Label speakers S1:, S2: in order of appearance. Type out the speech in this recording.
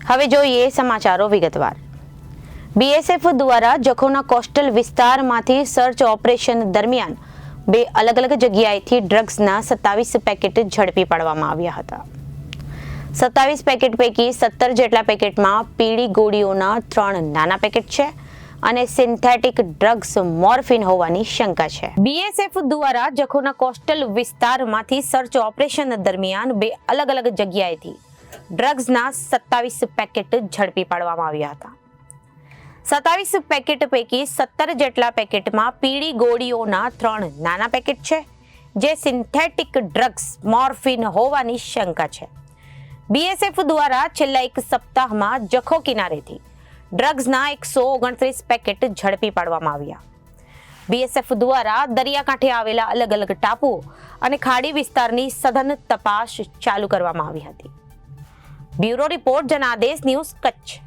S1: હવે જોઈએ સમાચારો વિગતવાર। બીએસએફ દ્વારા જખૌના કોસ્ટલ વિસ્તારમાંથી સર્ચ ઓપરેશન દરમિયાન બે અલગ અલગ જગ્યાએથી ડ્રગ્સના 27 પેકેટ ઝડપી પાડવામાં આવ્યા હતા। 27 પેકેટ પૈકી 17 જેટલા પેકેટમાં પીળી ગોળીઓના 3 નાના પેકેટ છે અને સિન્થેટિક ડ્રગ્સ મોર્ફિન હોવાની શંકા છે। બીએસએફ દ્વારા જખૌના કોસ્ટલ વિસ્તારમાંથી સર્ચ ઓપરેશન દરમિયાન બે અલગ અલગ જગ્યાએથી ડ્રગ્સના 27 પેકેટ ઝડપી પાડવામાં આવ્યા હતા। 27 પેકેટ પૈકી 17 જેટલા પેકેટમાં પીળી ગોળીઓના 3 નાના પેકેટ છે, જે સિન્થેટિક ડ્રગ્સ મોર્ફિન હોવાની શંકા છે। બીએસએફ દ્વારા છેલ્લા એક સપ્તાહમાં જખૌ કિનારેથી ડ્રગ્સના 129 પેકેટ ઝડપી પાડવામાં આવ્યા। બીએસએફ દ્વારા દરિયાકાંઠે આવેલા અલગ અલગ ટાપુઓ અને ખાડી વિસ્તારની સઘન તપાસ ચાલુ કરવામાં આવી હતી। Bureau report Janadesh news Kutch.